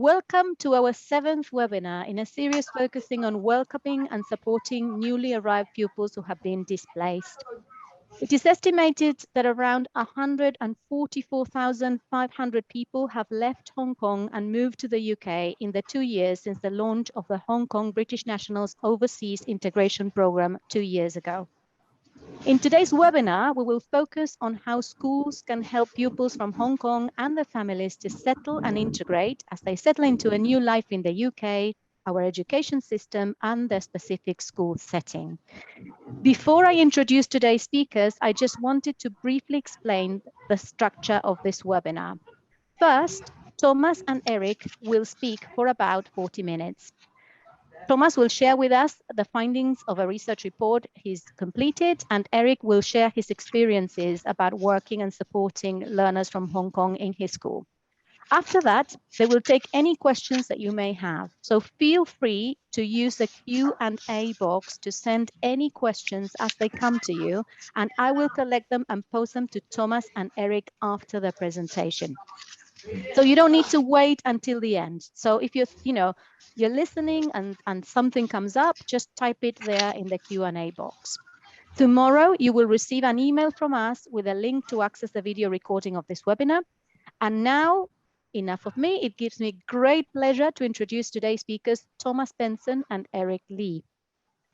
Welcome to our 7th webinar in a series focusing on welcoming and supporting newly arrived pupils who have been displaced. It is estimated that around 144,500 people have left Hong Kong and moved to the UK in the 2 years since the launch of the Hong Kong British Nationals Overseas Integration Programme 2 years ago. In today's webinar, we will focus on how schools can help pupils from Hong Kong and their families to settle and integrate as they settle into a new life in the UK, our education system, and their specific school setting. Before I introduce today's speakers, I just wanted to briefly explain the structure of this webinar. First, Thomas and Eric will speak for about 40 minutes. Thomas will share with us the findings of a research report he's completed, and Eric will share his experiences about working and supporting learners from Hong Kong in his school. After that, they will take any questions that you may have. So feel free to use the Q&A box to send any questions as they come to you, and I will collect them and post them to Thomas and Eric after the presentation. So you don't need to wait until the end. So if you're listening and something comes up, just type it there in the Q&A box. Tomorrow, you will receive an email from us with a link to access the video recording of this webinar. And now, enough of me. It gives me great pleasure to introduce today's speakers, Thomas Benson and Eric Lee.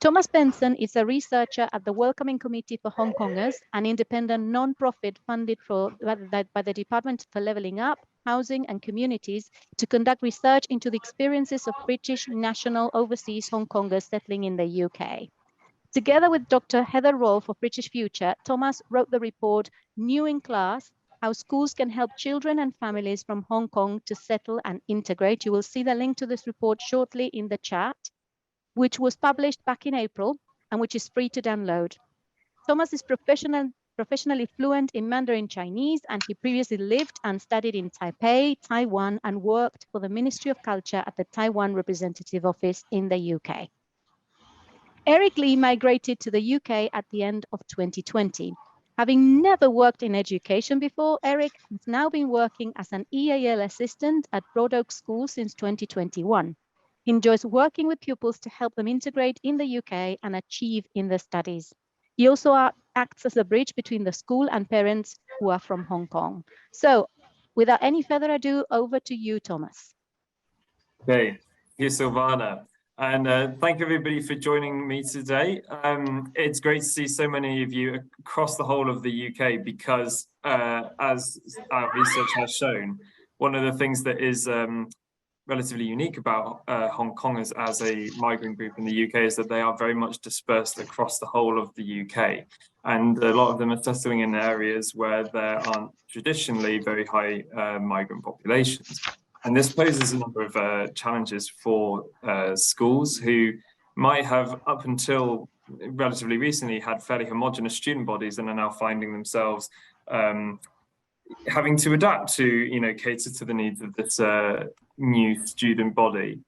Thomas Benson is a researcher at the Welcoming Committee for Hong Kongers, an independent non-profit funded by the Department for Levelling Up, Housing and Communities to conduct research into the experiences of British national overseas Hong Kongers settling in the UK. Together with Dr. Heather Rolfe of British Future, Thomas wrote the report, New in Class, How Schools Can Help Children and Families from Hong Kong to Settle and Integrate. You will see the link to this report shortly in the chat, which was published back in April and which is free to download. Thomas is professionally fluent in Mandarin Chinese, and he previously lived and studied in Taipei, Taiwan, and worked for the Ministry of Culture at the Taiwan Representative Office in the UK. Eric Lee migrated to the UK at the end of 2020. Having never worked in education before, Eric has now been working as an EAL Assistant at Broadoak School since 2021. He enjoys working with pupils to help them integrate in the UK and achieve in their studies. He also acts as a bridge between the school and parents who are from Hong Kong. So without any further ado, over to you, Thomas. Okay, thank you, Silvana. And thank you everybody for joining me today. It's great to see so many of you across the whole of the UK because as our research has shown, one of the things that is relatively unique about Hong Kongers as a migrant group in the UK is that they are very much dispersed across the whole of the UK. And a lot of them are settling in areas where there aren't traditionally very high migrant populations. And this poses a number of challenges for schools who might have, up until relatively recently, had fairly homogenous student bodies and are now finding themselves having to adapt to, cater to the needs of this new student body.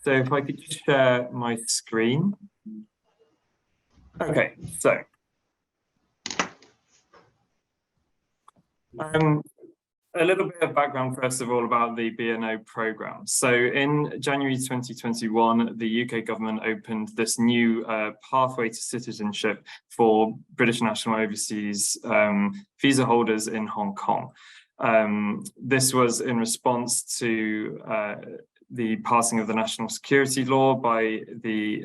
So if I could just share my screen. Okay, so a little bit of background, first of all, about the BNO programme. So in January 2021, the UK government opened this new pathway to citizenship for British national overseas visa holders in Hong Kong. This was in response to the passing of the national security law by the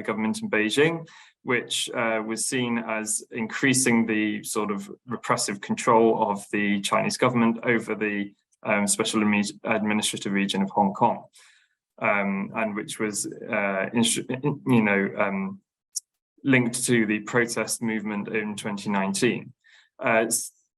government in Beijing, which was seen as increasing the sort of repressive control of the Chinese government over the special administrative region of Hong Kong, and which was linked to the protest movement in 2019.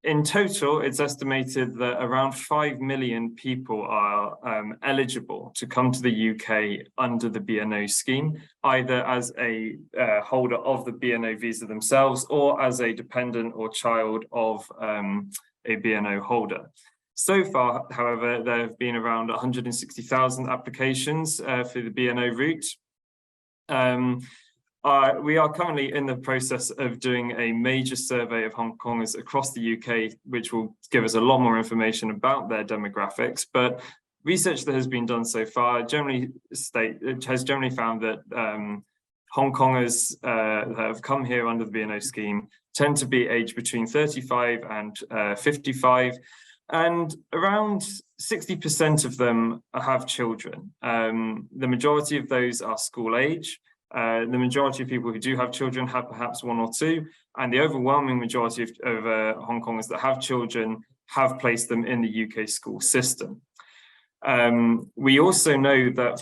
In total, it's estimated that around 5 million people are eligible to come to the UK under the BNO scheme, either as a holder of the BNO visa themselves or as a dependent or child of a BNO holder. So far, however, there have been around 160,000 applications for the BNO route. We are currently in the process of doing a major survey of Hong Kongers across the UK, which will give us a lot more information about their demographics. But research that has been done so far has generally found that Hong Kongers that have come here under the B&O scheme tend to be aged between 35 and 55, and around 60% of them have children. The majority of those are school age. The majority of people who do have children have perhaps one or two, and the overwhelming majority of Hong Kongers that have children have placed them in the UK school system. We also know that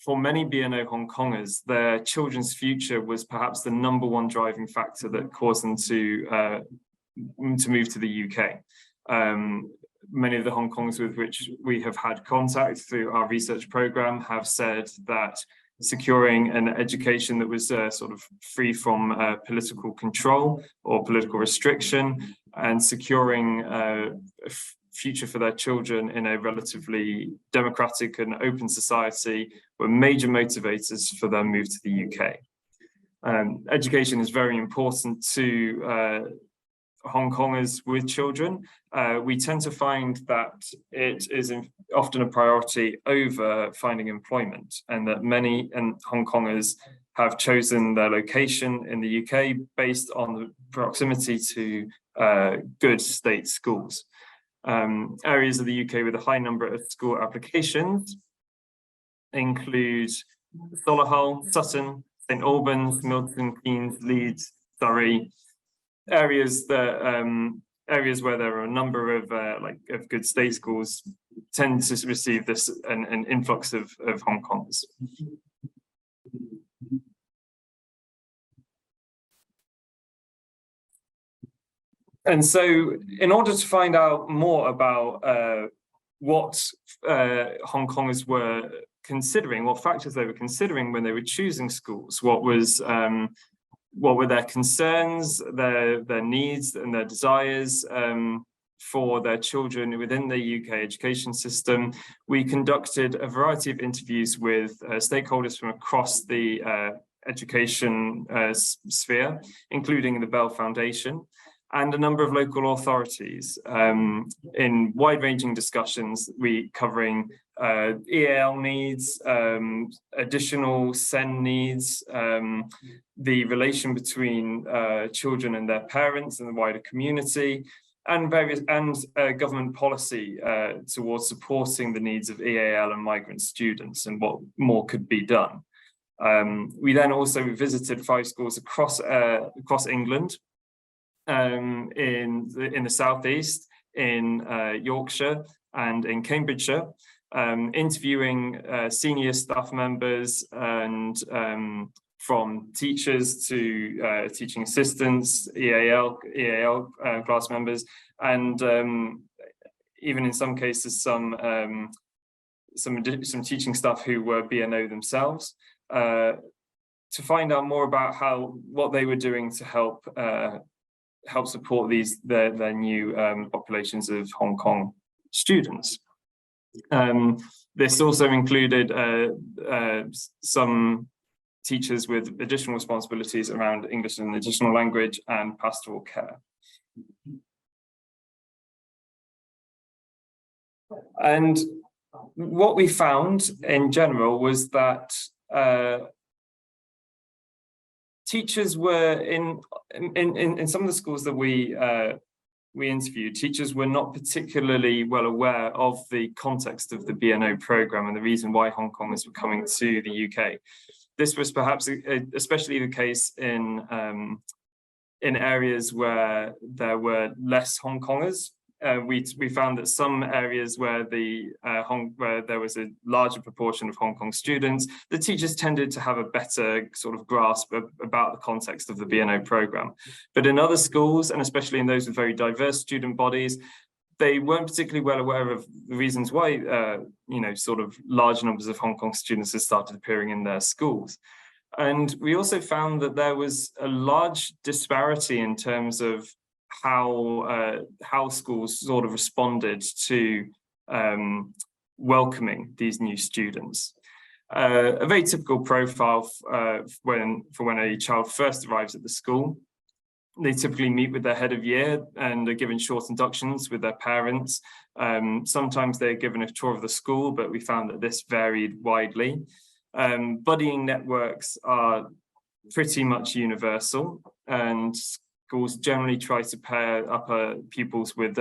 for many B&O Hong Kongers, their children's future was perhaps the #1 driving factor that caused them to move to the UK. Many of the Hong Kongers with which we have had contact through our research program have said that securing an education that was sort of free from political control or political restriction, and securing a future for their children in a relatively democratic and open society were major motivators for their move to the UK. Education is very important to Hong Kongers with children. We tend to find that it is often a priority over finding employment, and that many Hong Kongers have chosen their location in the UK based on the proximity to good state schools. Areas of the UK with a high number of school applications include Solihull, Sutton, St Albans, Milton Keynes, Leeds, Surrey. Areas where there are a number of good state schools tend to receive an influx of Hong Kongers. And so, in order to find out more about what Hong Kongers were considering, what factors they were considering when they were choosing schools, what were their concerns, their needs and their desires for their children within the UK education system, we conducted a variety of interviews with stakeholders from across the education sphere, including the Bell Foundation, and a number of local authorities in wide-ranging discussions, covering EAL needs, additional SEN needs, the relation between children and their parents and the wider community, and government policy towards supporting the needs of EAL and migrant students, and what more could be done. We then also visited 5 schools across England, in the southeast, in Yorkshire and in Cambridgeshire, interviewing senior staff members and from teachers to teaching assistants, EAL class members, and even in some cases some teaching staff who were B&O themselves, to find out more about what they were doing to help support their new populations of Hong Kong students. This also included some teachers with additional responsibilities around English as an additional language and pastoral care. And what we found in general was that teachers were in some of the schools that we interviewed, teachers were not particularly well aware of the context of the B&O program and the reason why Hong Kongers were coming to the UK. This was perhaps especially the case in areas where there were less Hong Kongers. We found that some areas where there was a larger proportion of Hong Kong students, the teachers tended to have a better sort of grasp about the context of the B&O program. But in other schools, and especially in those with very diverse student bodies, they weren't particularly well aware of the reasons why sort of large numbers of Hong Kong students had started appearing in their schools. And we also found that there was a large disparity in terms of how schools sort of responded to welcoming these new students. A very typical profile for when a child first arrives at the school they typically meet with their head of year and are given short inductions with their parents. Sometimes they're given a tour of the school, but we found that this varied widely. Buddying networks are pretty much universal, and schools generally try to pair up pupils with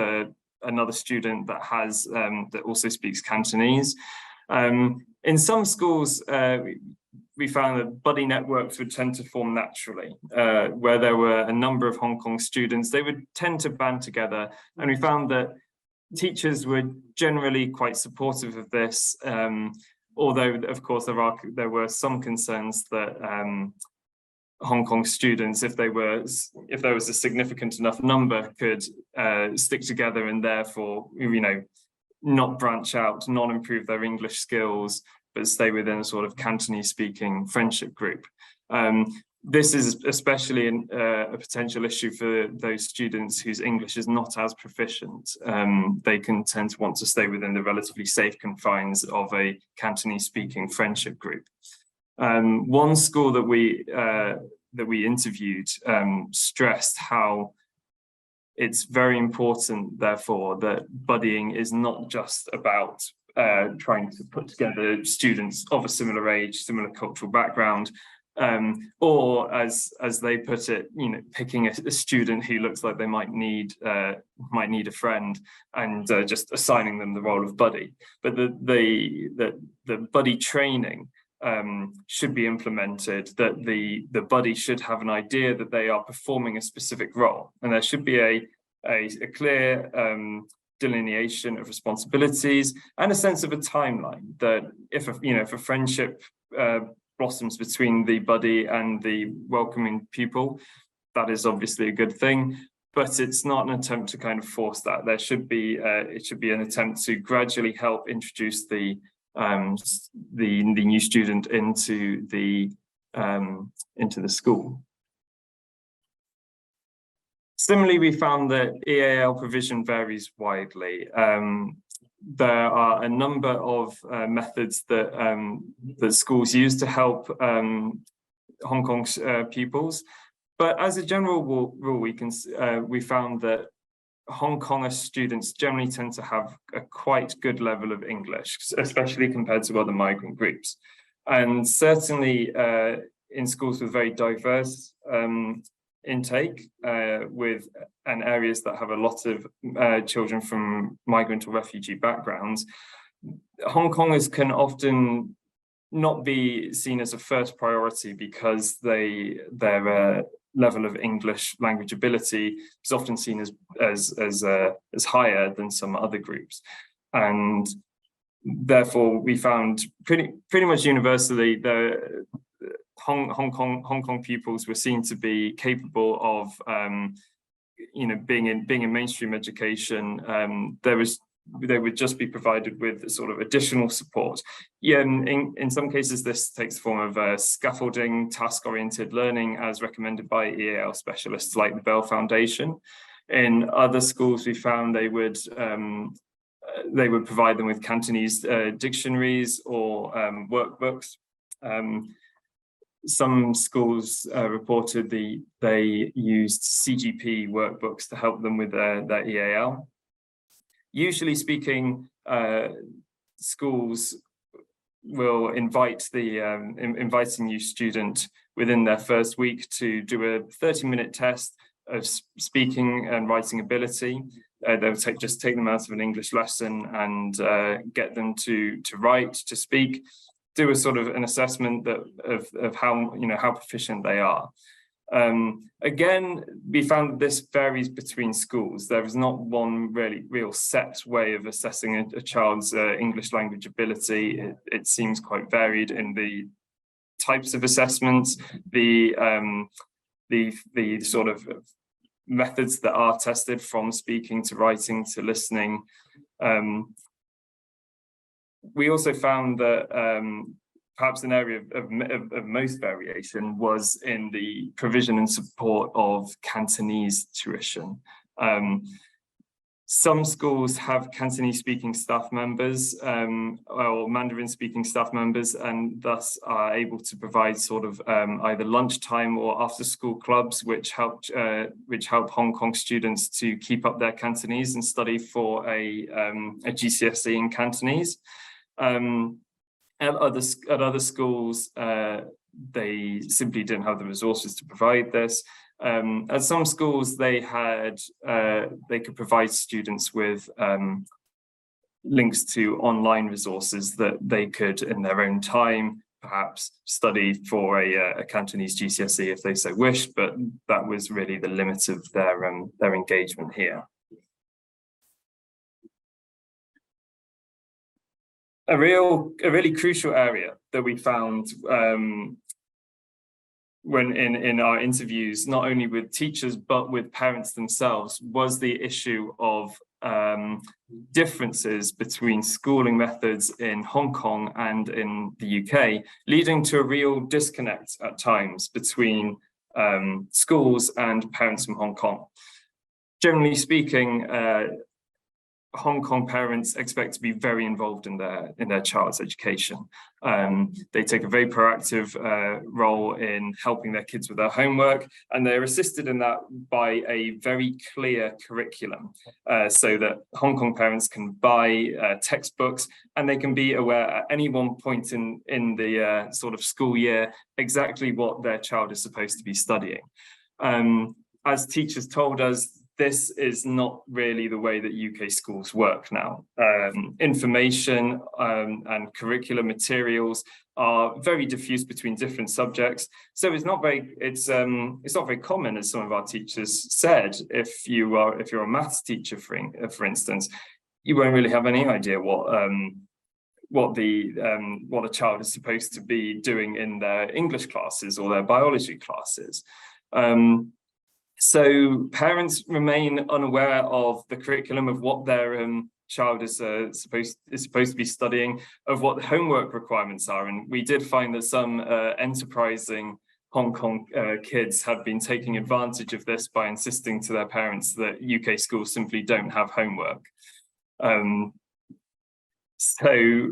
another student that has that also speaks Cantonese. In some schools, we found that buddy networks would tend to form naturally, where there were a number of Hong Kong students. They would tend to band together, and we found that teachers were generally quite supportive of this, although of course there were some concerns that Hong Kong students, if there was a significant enough number, could stick together and therefore, not branch out, not improve their English skills, but stay within a sort of Cantonese speaking friendship group. This is especially a potential issue for those students whose English is not as proficient. They can tend to want to stay within the relatively safe confines of a Cantonese speaking friendship group. One school that we interviewed stressed how it's very important, therefore, that buddying is not just about trying to put together students of a similar age, similar cultural background, or as they put it, picking a student who looks like they might need a friend and just assigning them the role of buddy. But the buddy training should be implemented, that the buddy should have an idea that they are performing a specific role, and there should be a clear delineation of responsibilities and a sense of a timeline, that if a friendship blossoms between the buddy and the welcoming pupil, that is obviously a good thing, but it's not an attempt to kind of force that. There should be it should be an attempt to gradually help introduce the new student into the school. Similarly, we found that EAL provision varies widely. There are a number of methods that schools use to help Hong Kong's pupils, but as a general rule, we found that Hong Kong students generally tend to have a quite good level of English, especially compared to other migrant groups. And certainly in schools with very diverse intake, and areas that have a lot of children from migrant or refugee backgrounds, Hong Kongers can often not be seen as a first priority because their level of English language ability is often seen as higher than some other groups, and therefore we found pretty much universally the Hong Kong pupils were seen to be capable of being in mainstream education. They would just be provided with sort of additional support. Yeah, in some cases, this takes the form of scaffolding, task-oriented learning as recommended by EAL specialists like the Bell Foundation. In other schools, we found they would provide them with Cantonese dictionaries or workbooks. Some schools reported they used CGP workbooks to help them with their EAL. Usually speaking, schools will invite a new student within their first week to do a 30-minute test of speaking and writing ability. They'll just take them out of an English lesson and get them to write, to speak, do a sort of an assessment of how proficient they are. Again, we found that this varies between schools. There is not one real set way of assessing a child's English language ability. It seems quite varied in the types of assessments, the sort of methods that are tested, from speaking to writing to listening. We also found that perhaps an area of most variation was in the provision and support of Cantonese tuition. Some schools have Cantonese-speaking staff members or Mandarin-speaking staff members, and thus are able to provide sort of either lunchtime or after-school clubs, which help Hong Kong students to keep up their Cantonese and study for a GCSE in Cantonese. At other schools, they simply didn't have the resources to provide this. At some schools, they could provide students with links to online resources that they could, in their own time, perhaps study for a Cantonese GCSE if they so wished, but that was really the limit of their engagement here. A really crucial area that we found when in our interviews, not only with teachers but with parents themselves, was the issue of differences between schooling methods in Hong Kong and in the UK, leading to a real disconnect at times between schools and parents from Hong Kong. Generally speaking, Hong Kong parents expect to be very involved in their child's education. They take a very proactive role in helping their kids with their homework, and they're assisted in that by a very clear curriculum, so that Hong Kong parents can buy textbooks, and they can be aware at any one point in the sort of school year exactly what their child is supposed to be studying. As teachers told us, this is not really the way that UK schools work now. Information and curricular materials are very diffuse between different subjects, so it's not very common, as some of our teachers said. If you're a maths teacher, for instance, you won't really have any idea what a child is supposed to be doing in their English classes or their biology classes. So parents remain unaware of the curriculum, of what their child is supposed to be studying, of what the homework requirements are. And we did find that some enterprising Hong Kong kids have been taking advantage of this by insisting to their parents that UK schools simply don't have homework. So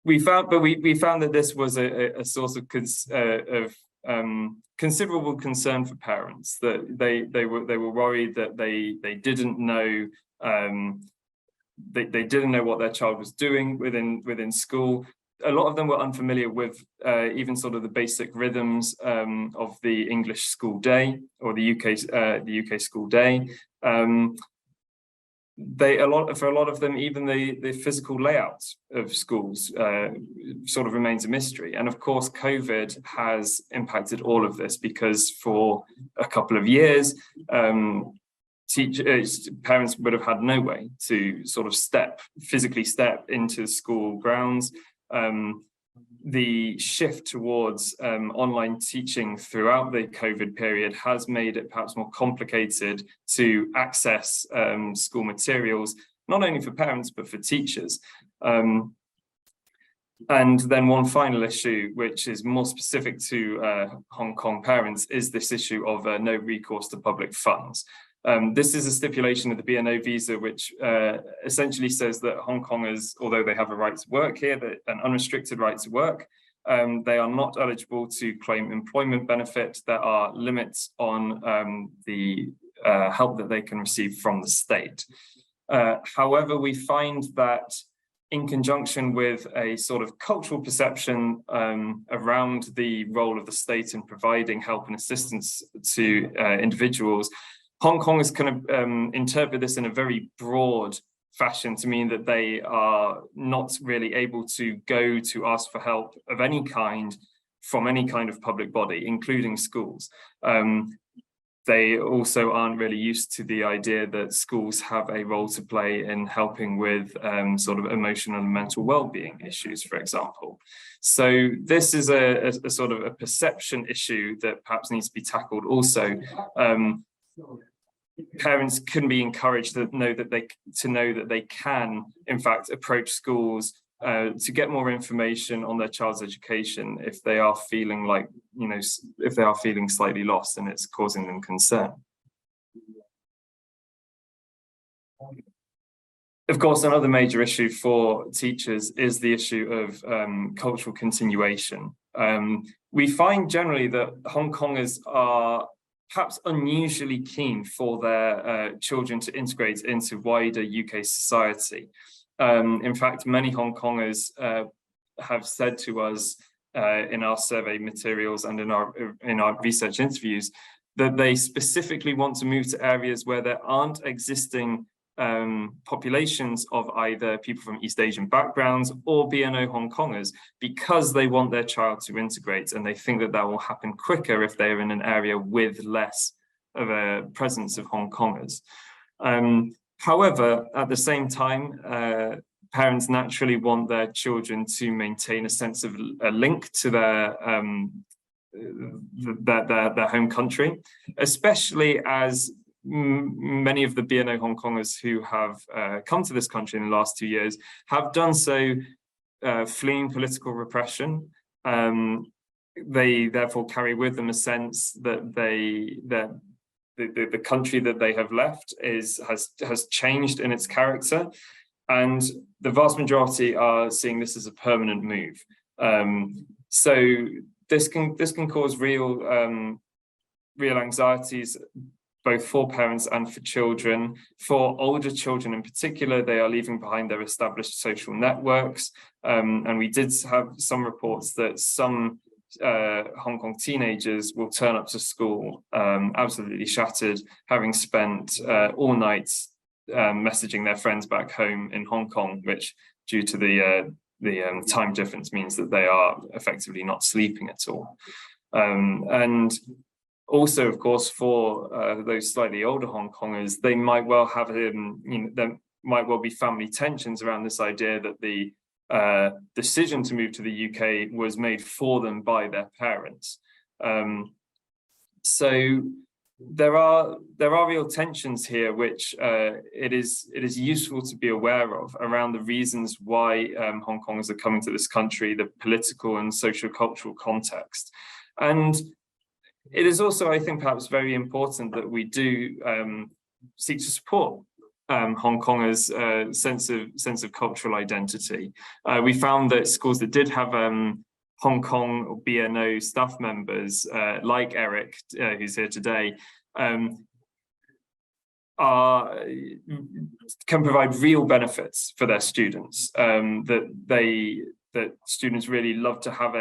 we found that this was a source of considerable concern for parents, that they were worried that they didn't know they didn't know what their child was doing within school. A lot of them were unfamiliar with even sort of the basic rhythms of the English school day or the UK school day. For a lot of them, even the physical layout of schools sort of remains a mystery. And of course, COVID has impacted all of this, because for a couple of years, parents would have had no way to sort of physically step into school grounds. The shift towards online teaching throughout the COVID period has made it perhaps more complicated to access school materials, not only for parents, but for teachers. And then one final issue, which is more specific to Hong Kong parents, is this issue of no recourse to public funds. This is a stipulation of the BNO visa, which essentially says that Hong Kongers, although they have a right to work here, an unrestricted right to work, they are not eligible to claim employment benefit. There are limits on the help that they can receive from the state. However, we find that in conjunction with a sort of cultural perception around the role of the state in providing help and assistance to individuals, Hong Kongers kind of interpret this in a very broad fashion to mean that they are not really able to go to ask for help of any kind from any kind of public body, including schools. They also aren't really used to the idea that schools have a role to play in helping with sort of emotional and mental well-being issues, for example. So this is a sort of a perception issue that perhaps needs to be tackled also. Parents can be encouraged to know that they can, in fact, approach schools to get more information on their child's education if they are feeling like, if they are feeling slightly lost and it's causing them concern. Of course, another major issue for teachers is the issue of cultural continuation. We find generally that Hong Kongers are perhaps unusually keen for their children to integrate into wider UK society. In fact, many Hong Kongers have said to us in our survey materials and in our research interviews that they specifically want to move to areas where there aren't existing populations of either people from East Asian backgrounds or BNO Hong Kongers, because they want their child to integrate, and they think that that will happen quicker if they're in an area with less of a presence of Hong Kongers. However, at the same time, parents naturally want their children to maintain a sense of a link to their home country, especially as many of the BNO Hong Kongers who have come to this country in the last 2 years have done so fleeing political repression. They therefore carry with them a sense that the country that they have left has changed in its character, and the vast majority are seeing this as a permanent move. So this can cause real anxieties, both for parents and for children. For older children in particular, they are leaving behind their established social networks. And we did have some reports that some Hong Kong teenagers will turn up to school absolutely shattered, having spent all night messaging their friends back home in Hong Kong, which due to the time difference means that they are effectively not sleeping at all. And also, of course, for those slightly older Hong Kongers, they might well have, there might well be family tensions around this idea that the decision to move to the UK was made for them by their parents. So there are real tensions here, which it is useful to be aware of around the reasons why Hong Kongers are coming to this country, the political and socio-cultural context. And it is also, I think, perhaps very important that we do seek to support Hong Kongers' sense of cultural identity. We found that schools that did have Hong Kong or BNO staff members, like Eric, who's here today, can provide real benefits for their students. That students really love to have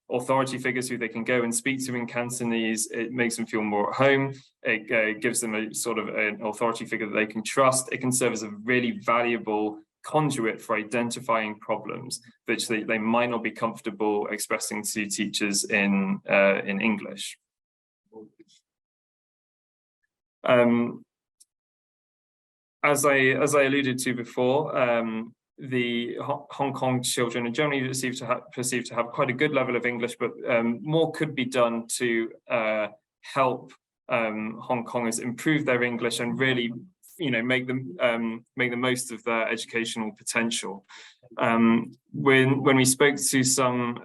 authority figures who they can go and speak to in Cantonese. It makes them feel more at home. It gives them a sort of an authority figure that they can trust. It can serve as a really valuable conduit for identifying problems which they might not be comfortable expressing to teachers in English. As I alluded to before, the Hong Kong children are generally perceived to have quite a good level of English, but more could be done to help Hong Kongers improve their English and really, make the most of their educational potential. When we spoke to some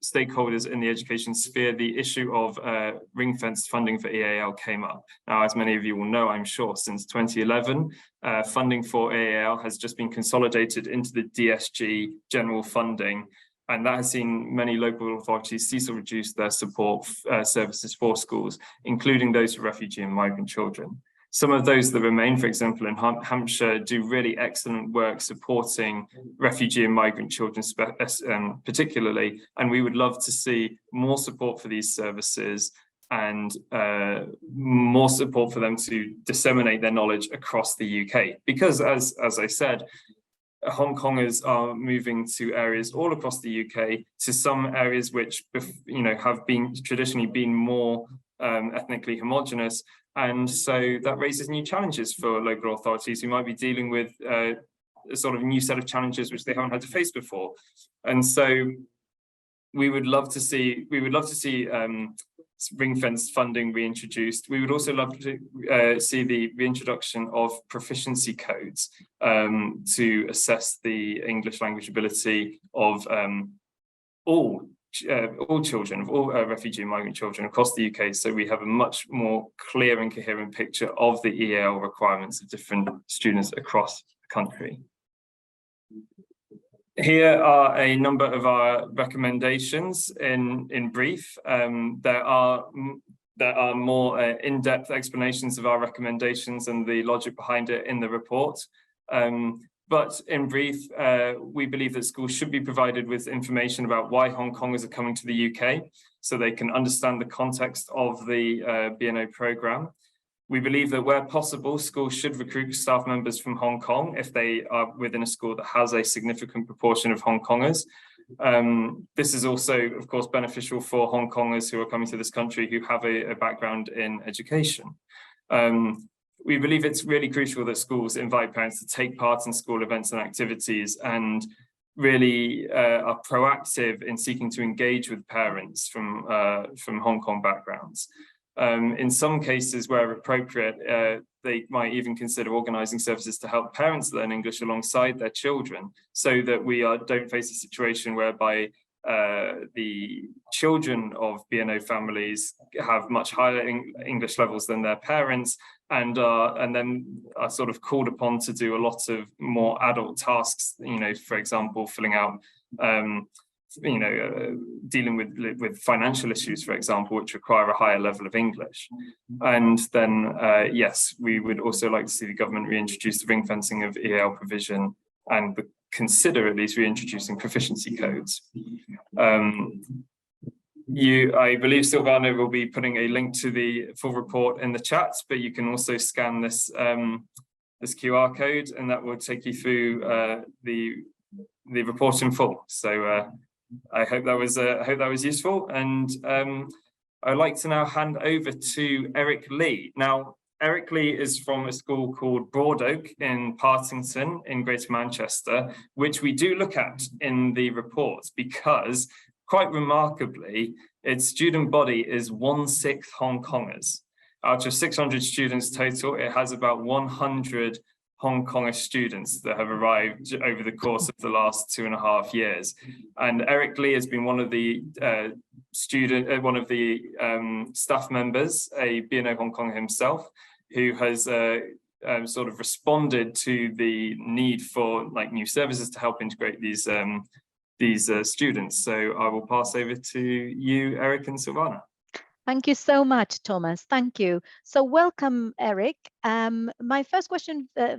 stakeholders in the education sphere, the issue of ring-fenced funding for EAL came up. Now, as many of you will know, I'm sure, since 2011, funding for EAL has just been consolidated into the DSG general funding, and that has seen many local authorities cease or reduce their support services for schools, including those for refugee and migrant children. Some of those that remain, for example, in Hampshire, do really excellent work supporting refugee and migrant children particularly, and we would love to see more support for these services and more support for them to disseminate their knowledge across the UK. Because as I said, Hong Kongers are moving to areas all across the UK, to some areas which have been traditionally been more ethnically homogenous. And so that raises new challenges for local authorities who might be dealing with a sort of new set of challenges which they haven't had to face before. And so we would love to see ring-fenced funding reintroduced. We would also love to see the reintroduction of proficiency codes to assess the English language ability of all all children, of all refugee and migrant children across the UK, so we have a much more clear and coherent picture of the EAL requirements of different students across the country. Here are a number of our recommendations in brief. There are more in-depth explanations of our recommendations and the logic behind it in the report. But in brief, we believe that schools should be provided with information about why Hong Kongers are coming to the UK, so they can understand the context of the BNO programme. We believe that where possible, schools should recruit staff members from Hong Kong if they are within a school that has a significant proportion of Hong Kongers. This is also, of course, beneficial for Hong Kongers who are coming to this country who have a background in education. We believe it's really crucial that schools invite parents to take part in school events and activities, and really are proactive in seeking to engage with parents from Hong Kong backgrounds. In some cases where appropriate, they might even consider organising services to help parents learn English alongside their children, so that we don't face a situation whereby the children of BNO families have much higher English levels than their parents, and then are sort of called upon to do a lot of more adult tasks, for example, filling out dealing with financial issues, for example, which require a higher level of English. And then, yes, we would also like to see the government reintroduce the ring fencing of EAL provision, and consider at least reintroducing proficiency codes. I believe Silvana will be putting a link to the full report in the chat, but you can also scan this QR code, and that will take you through the report in full. So I hope that was useful, and I'd like to now hand over to Eric Lee. Now, Eric Lee is from a school called Broadoak in Partington in Greater Manchester, which we do look at in the report because, quite remarkably, its student body is 1/6 Hong Kongers. Out of 600 students total, it has about 100 Hong Kongish students that have arrived over the course of the last 2.5 years. And Eric Lee has been one of the staff members, a BNO Hong Kong himself, who has sort of responded to the need for new services to help integrate these students. So I will pass over to you, Eric and Silvana. Thank you so much, Thomas. Thank you. So welcome, Eric. My first question to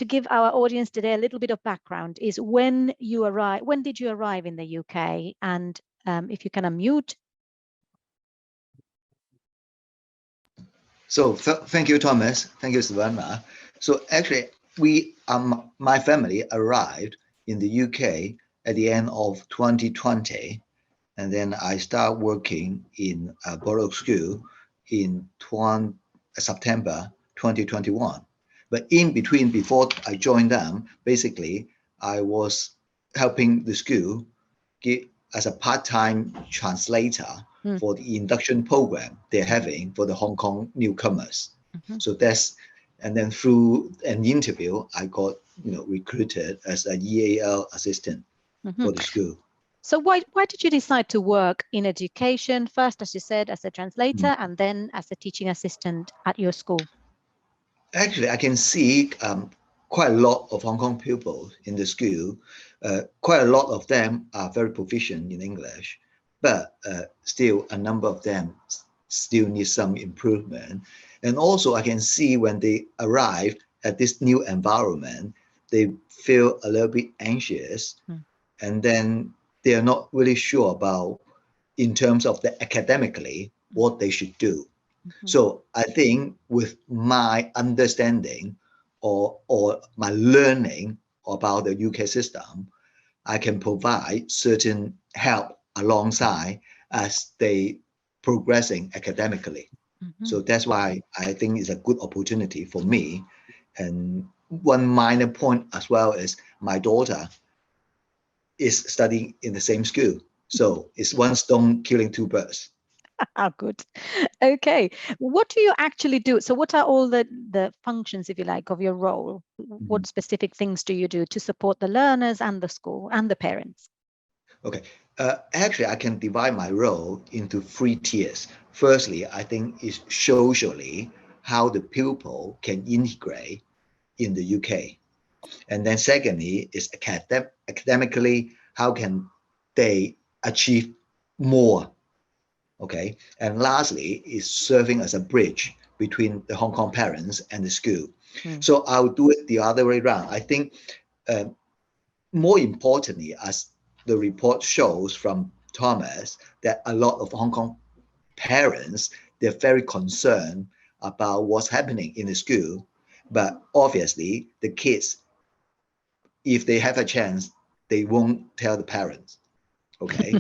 give our audience today a little bit of background is when did you arrive in the UK? And if you can unmute. So thank you, Thomas. Thank you, Silvana. So actually, my family arrived in the UK at the end of 2020. And then I started working in Broadoak School in September 2021. But in between, before I joined them, basically, I was helping the school as a part-time translator for the induction program they're having for the Hong Kong newcomers. So and then through an interview, I got recruited as an EAL assistant for the school. So why did you decide to work in education first, as you said, as a translator, and then as a teaching assistant at your school? Actually, I can see quite a lot of Hong Kong pupils in the school. Quite a lot of them are very proficient in English, but still a number of them still need some improvement. And also I can see when they arrive at this new environment, they feel a little bit anxious, and then they are not really sure about, in terms of the academically, what they should do. So I think with my understanding or my learning about the UK system, I can provide certain help alongside as they progressing academically. So that's why I think it's a good opportunity for me. And one minor point as well is my daughter is studying in the same school. So it's one stone killing two birds. Good. Okay. What do you actually do? So what are all the functions, if you like, of your role? What specific things do you do to support the learners and the school and the parents? Okay. Actually, I can divide my role into 3 tiers. Firstly, I think is socially how the pupil can integrate in the UK. And then secondly is academically, how can they achieve more? Okay. And lastly is serving as a bridge between the Hong Kong parents and the school. So I'll do it the other way around. I think uh, more importantly, as the report shows from Thomas, that a lot of Hong Kong parents, they're very concerned about what's happening in the school. But obviously, the kids, if they have a chance, they won't tell the parents. Okay.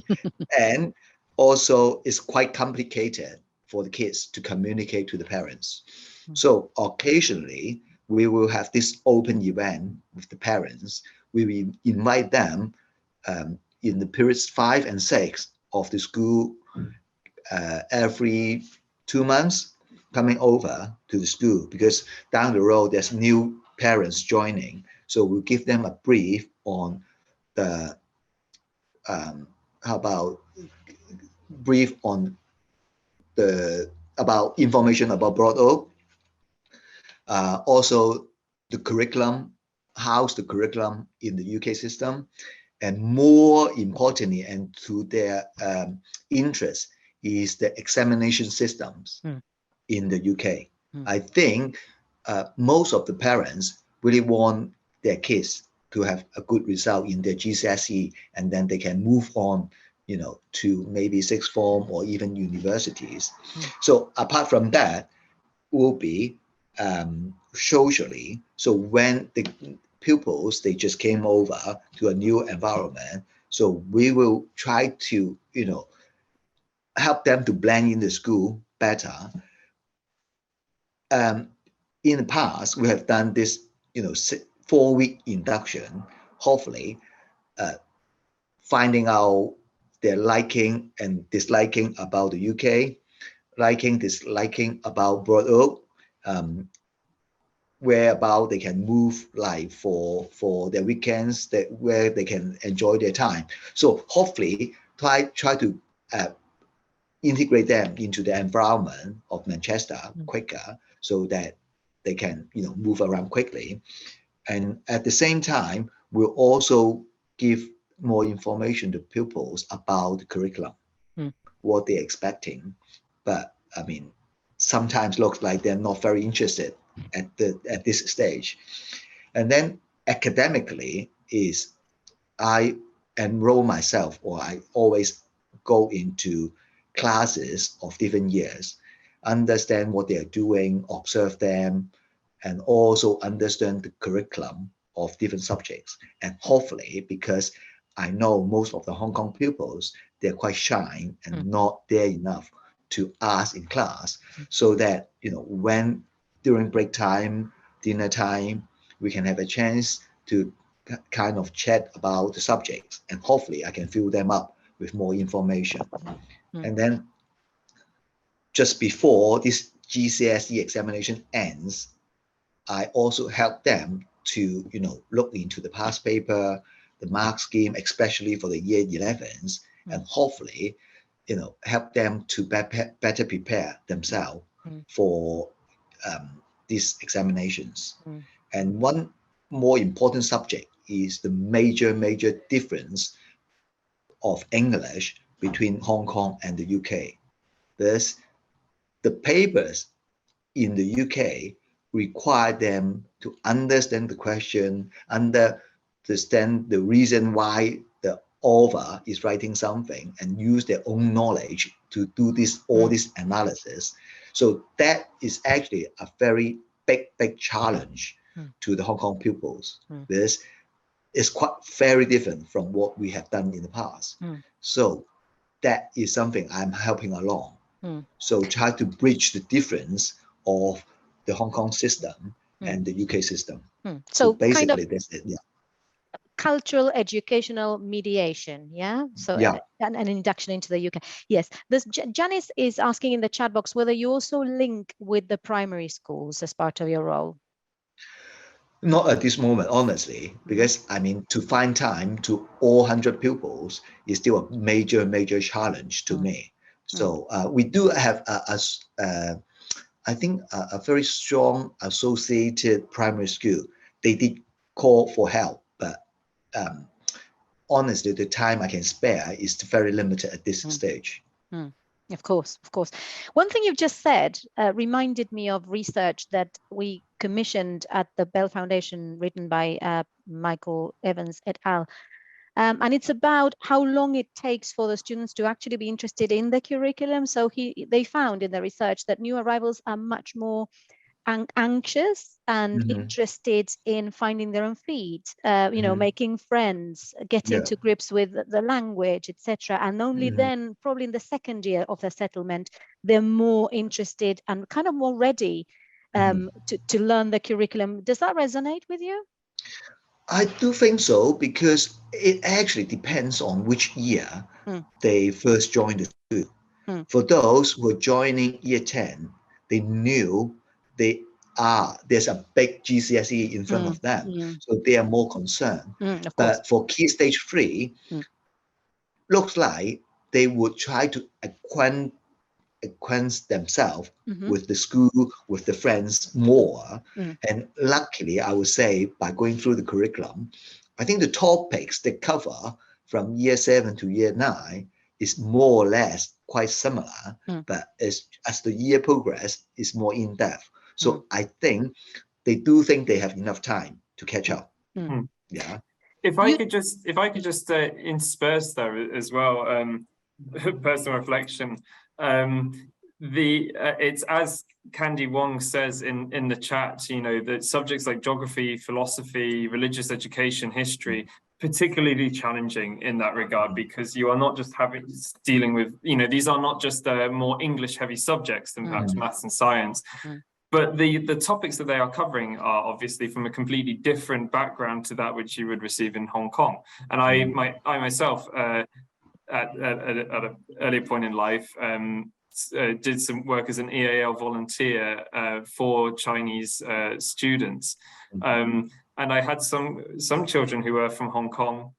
And also, it's quite complicated for the kids to communicate to the parents. So occasionally, we will have this open event with the parents. We will invite them in the periods 5 and 6 of the school every 2 months coming over to the school, because down the road there's new parents joining. So we'll give them a brief on the how about brief on the about information about Broadoak. Also the curriculum, how's the curriculum in the UK system, and more importantly, and to their interest, is the examination systems in the UK. I think most of the parents really want their kids to have a good result in their GCSE, and then they can move on, you know, to maybe sixth form or even universities. So apart from that, will be socially. So when the pupils, they just came over to a new environment, so we will try to, you know, help them to blend in the school better. In the past, we have done this, you know, 4-week induction, hopefully finding out their liking and disliking about the UK, liking, disliking about Broadoak, whereabout they can move like for their weekends, that where they can enjoy their time. So hopefully try to integrate them into the environment of Manchester quicker, so that they can, you know, move around quickly. And at the same time, we'll also give more information to pupils about the curriculum, what they're expecting. But I mean, sometimes looks like they're not very interested at this stage. And then academically is I enroll myself, or I always go into classes of different years, understand what they're doing, observe them, and also understand the curriculum of different subjects. And hopefully, because I know most of the Hong Kong pupils, they're quite shy and not there enough to ask in class, so that, you know, when during break time, dinner time, we can have a chance to kind of chat about the subjects, and hopefully I can fill them up with more information. And then just before this GCSE examination ends, I also help them to, you know, look into the past paper, the mark scheme, especially for the year 11s, and hopefully, you know, help them to better prepare themselves for these examinations. And one more important subject is the major difference of English between Hong Kong and the UK. Thus, the papers in the UK require them to understand the question, understand the reason why the author is writing something, and use their own knowledge to do all this analysis. So that is actually a very big challenge to the Hong Kong pupils. This is quite very different from what we have done in the past. So that is something I'm helping along. So try to bridge the difference of the Hong Kong system and the UK system. So basically, kind of that's it. Yeah. Cultural educational mediation, yeah. So yeah. An induction into the UK. Yes. This Janice is asking in the chat box whether you also link with the primary schools as part of your role. Not at this moment, honestly, because I mean, to find time to all 100 pupils is still a major challenge to me. So we do have I think a very strong associated primary school. They did call for help, but honestly, the time I can spare is very limited at this stage. Of course, of course. One thing you've just said reminded me of research that we commissioned at the Bell Foundation, written by Michael Evans et al. And it's about how long it takes for the students to actually be interested in the curriculum. So they found in the research that new arrivals are much more anxious and interested in finding their own feet, you know, making friends, getting to grips with the language, etc. And only then, probably in the second year of the settlement, they're more interested and kind of more ready to learn the curriculum. Does that resonate with you? I do think so, because it actually depends on which year they first joined the school. For those who are joining year 10, they knew there's a big GCSE in front of them, so they are more concerned. But for key stage 3, looks like they would try to acquaint themselves with the school, with the friends more. And luckily, I would say, by going through the curriculum, I think the topics they cover from year 7 to year 9 is more or less quite similar, but as the year progresses, it's more in depth. So I think they do think they have enough time to catch up. Yeah. If I could just intersperse there as well, personal reflection. It's as Candy Wong says in the chat, you know, that subjects like geography, philosophy, religious education, history, particularly challenging in that regard, because you are not just dealing with, you know, these are not just more English heavy subjects than perhaps maths and science. But the topics that they are covering are obviously from a completely different background to that which you would receive in Hong Kong. And I myself, at an earlier point in life, did some work as an EAL volunteer for Chinese students. And I had some children who were from Hong Kong,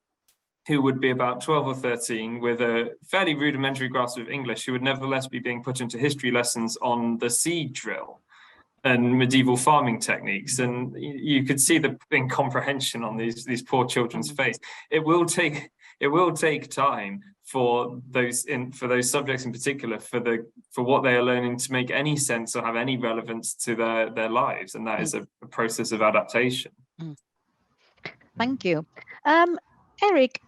who would be about 12 or 13 with a fairly rudimentary grasp of English, who would nevertheless be being put into history lessons on the seed drill and medieval farming techniques, and you could see the incomprehension on these poor children's face. It will take time for those subjects in particular, for what they are learning to make any sense or have any relevance to their lives, and that is a process of adaptation. Thank you. Eric,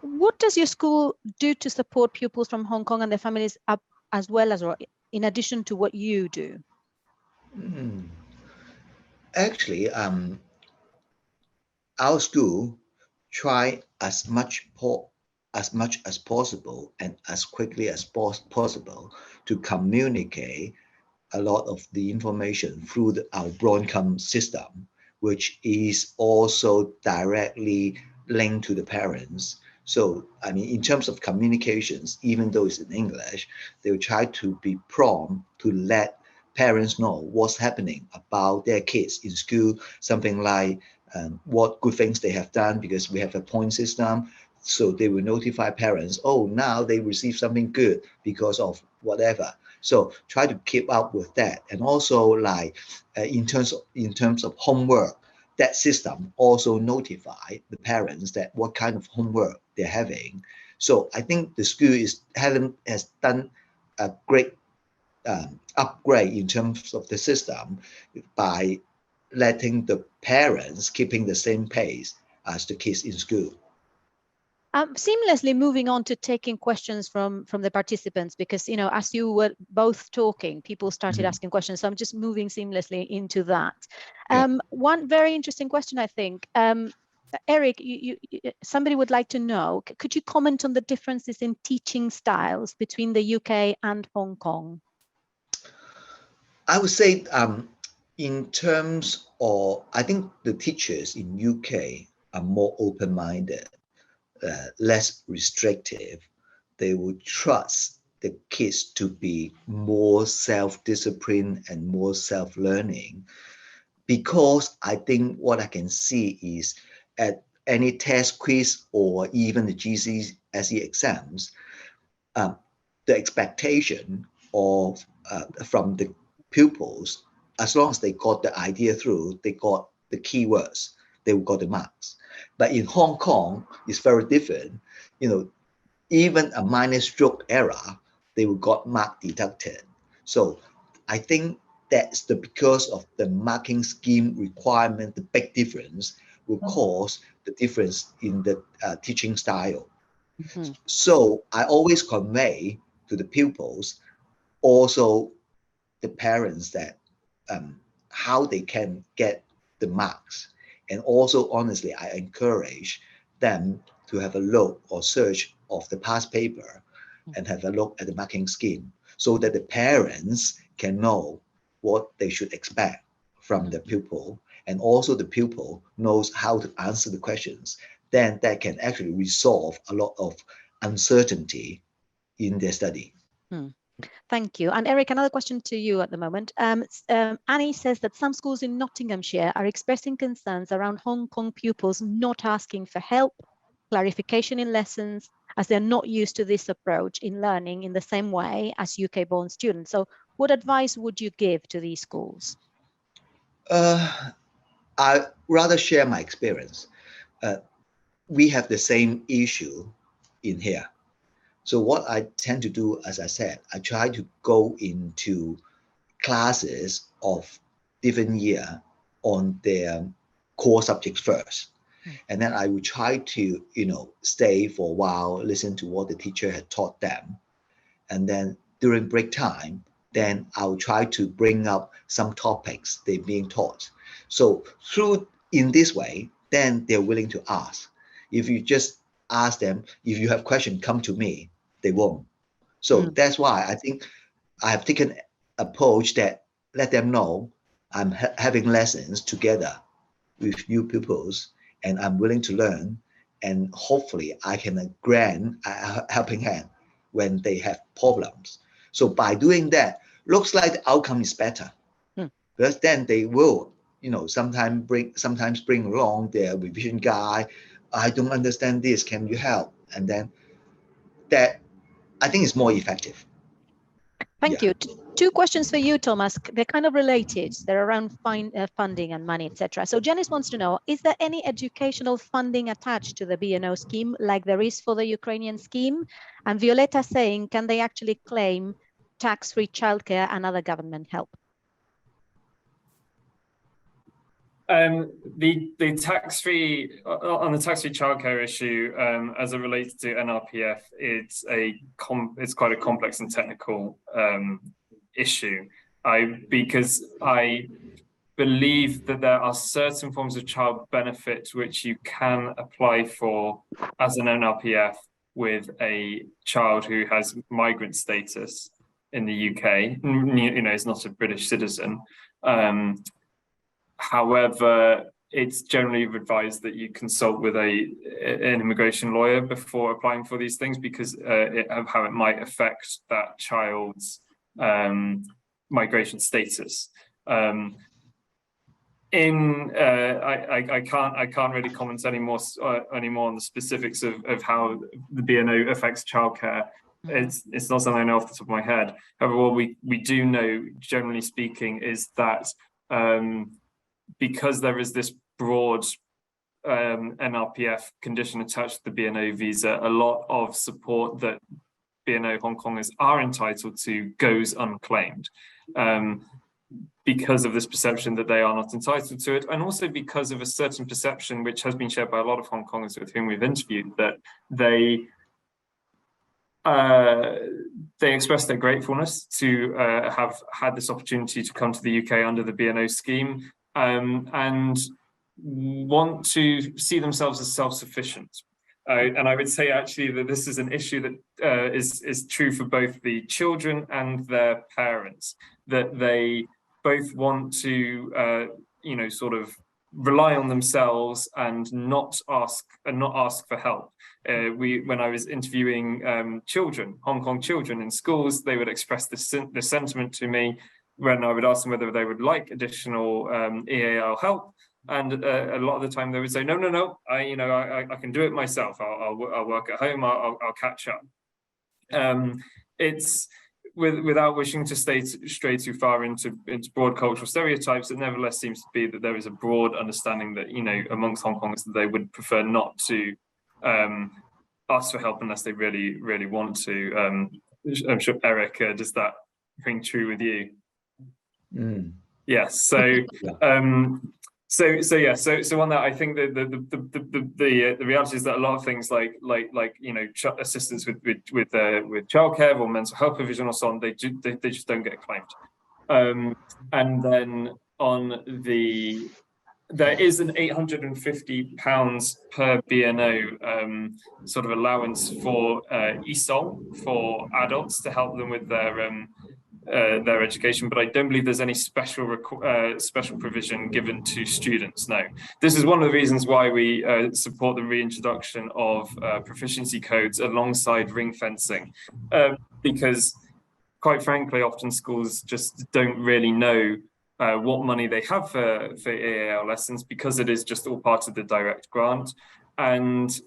what does your school do to support pupils from Hong Kong and their families, as well as, or in addition to what you do? Actually, our school try as much as possible and as quickly as possible to communicate a lot of the information through our Broadcom system, which is also directly linked to the parents. So, I mean, in terms of communications, even though it's in English, they will try to be prompt to let parents know what's happening about their kids in school, something like what good things they have done, because we have a point system. So they will notify parents, oh, now they received something good because of whatever. So try to keep up with that. And also, like in terms of homework, that system also notify the parents that what kind of homework they're having. So I think the school has done a great upgrade in terms of the system by letting the parents keeping the same pace as the kids in school. Seamlessly moving on to taking questions from the participants, because, you know, as you were both talking, people started asking questions. So I'm just moving seamlessly into that. One very interesting question, I think. Eric, somebody would like to know, could you comment on the differences in teaching styles between the UK and Hong Kong? I would say in terms of, I think the teachers in UK are more open-minded, less restrictive. They would trust the kids to be more self-disciplined and more self-learning. because I think what I can see is at any test quiz or even the GCSE exams, the expectation of from the pupils, as long as they got the idea through, they got the keywords, they got the marks. But in Hong Kong, it's very different. You know, even a minor stroke error, they will got mark deducted. So I think that's because of the marking scheme requirement, the big difference will cause the difference in the teaching style. Mm-hmm. So I always convey to the pupils, also the parents, that how they can get the marks. And also, honestly, I encourage them to have a look or search of the past paper and have a look at the marking scheme so that the parents can know what they should expect from the pupil, and also the pupil knows how to answer the questions. Then that can actually resolve a lot of uncertainty in their study. Thank you. And Eric, another question to you at the moment. Annie says that some schools in Nottinghamshire are expressing concerns around Hong Kong pupils not asking for help, clarification in lessons, as they're not used to this approach in learning in the same way as UK-born students. So what advice would you give to these schools? I rather share my experience. We have the same issue in here. So what I tend to do, as I said, I try to go into classes of different year on their core subjects first. And then I would try to, stay for a while, listen to what the teacher had taught them. And then during break time, then I'll try to bring up some topics they're being taught. So in this way, then they're willing to ask. If you just ask them, if you have questions, come to me, they won't. So that's why I think I have taken an approach that let them know I'm having lessons together with you pupils, and I'm willing to learn, and hopefully I can grant a helping hand when they have problems. So by doing that, looks like the outcome is better, because then they will, sometimes bring along their revision guide. I don't understand this. Can you help? And then that, I think, is more effective. Thank you. Two questions for you, Thomas. They're kind of related. They're around funding and money, etc. So Janice wants to know, is there any educational funding attached to the B&O scheme like there is for the Ukrainian scheme? And Violetta saying, can they actually claim tax-free childcare and other government help? The tax-free on the tax-free childcare issue, as it relates to NRPF, it's quite a complex and technical issue. Because I believe that there are certain forms of child benefit which you can apply for as an NRPF with a child who has migrant status in the UK. Is not a British citizen. However, it's generally advised that you consult with an immigration lawyer before applying for these things, because of how it might affect that child's migration status. I can't really comment anymore on the specifics of how the B&O affects childcare. It's not something I know off the top of my head. However, what we do know, generally speaking, is that because there is this broad NRPF condition attached to the B&O visa, a lot of support that B&O Hong Kongers are entitled to goes unclaimed, because of this perception that they are not entitled to it, and also because of a certain perception which has been shared by a lot of Hong Kongers with whom we've interviewed, that they express their gratefulness to have had this opportunity to come to the UK under the B&O scheme, and want to see themselves as self-sufficient. And I would say actually that this is an issue that is true for both the children and their parents, that they both want to sort of rely on themselves and not ask for help. When I was interviewing children, Hong Kong children in schools, they would express the sentiment to me when I would ask them whether they would like additional EAL help, and a lot of the time they would say, no, I can do it myself. I'll work at home. I'll catch up. It's without wishing to stray too far into broad cultural stereotypes, it nevertheless seems to be that there is a broad understanding that, amongst Hong Kongers, that they would prefer not to ask for help unless they really, really want to. I'm sure, Eric, does that ring true with you? Yes. So on that, I think that the reality is that a lot of things like assistance with childcare or mental health provision or so on, they just don't get claimed. And then there is an £850 per BNO sort of allowance for ESOL for adults to help them with their education, but I don't believe there's any special provision given to students. No, this is one of the reasons why we support the reintroduction of proficiency codes alongside ring fencing, because quite frankly, often schools just don't really know what money they have for EAL lessons, because it is just all part of the direct grant, and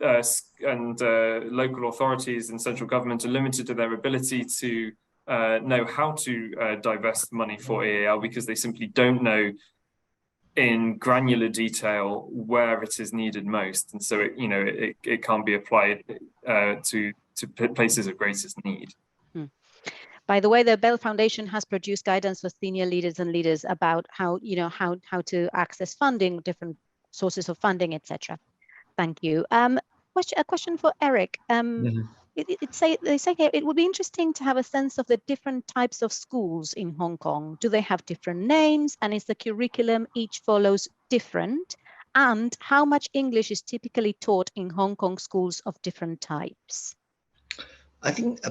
local authorities and central government are limited to their ability to know how to divest money for EAL, because they simply don't know in granular detail where it is needed most, and so it can't be applied to places of greatest need. By the way, the Bell Foundation has produced guidance for senior leaders and leaders about how to access funding, different sources of funding, etc. Thank you. A question for Eric. They say here, it would be interesting to have a sense of the different types of schools in Hong Kong. Do they have different names, and is the curriculum each follows different? And how much English is typically taught in Hong Kong schools of different types? I think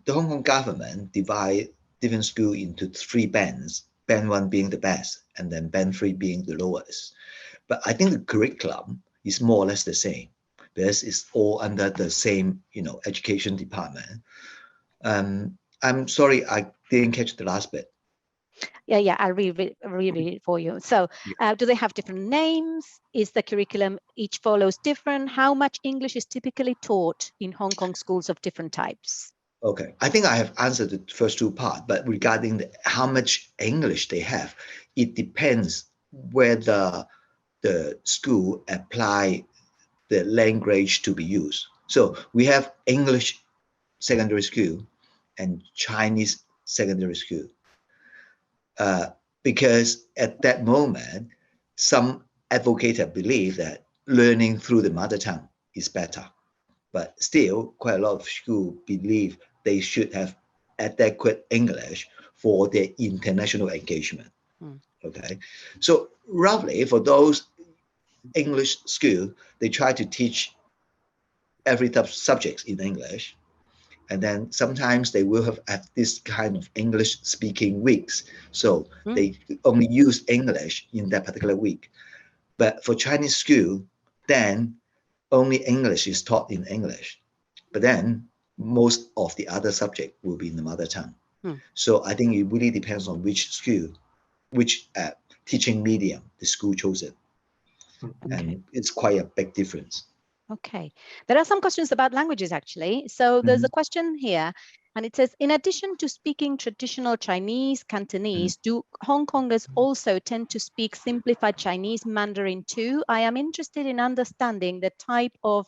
the Hong Kong government divide different schools into 3 bands, band 1 being the best, and then band 3 being the lowest. But I think the curriculum is more or less the same, because it's all under the same, education department. I'm sorry, I didn't catch the last bit. Yeah, I'll read it for you. So do they have different names? Is the curriculum each follows different? How much English is typically taught in Hong Kong schools of different types? Okay, I think I have answered the first 2 parts, but regarding how much English they have, it depends whether the school apply the language to be used. So we have English secondary school and Chinese secondary school. Because at that moment, some advocates believe that learning through the mother tongue is better. But still, quite a lot of schools believe they should have adequate English for their international engagement. Okay, so roughly for those English schools, they try to teach every type of subjects in English. And then sometimes they will have this kind of English speaking weeks. So they only use English in that particular week. But for Chinese school, then only English is taught in English. But then most of the other subject will be in the mother tongue. So I think it really depends on which school, which teaching medium the school chosen. And it's quite a big difference. Okay, there are some questions about languages actually. So there's a question here, and it says, in addition to speaking traditional Chinese, Cantonese, do Hong Kongers also tend to speak simplified Chinese Mandarin too? I am interested in understanding the type of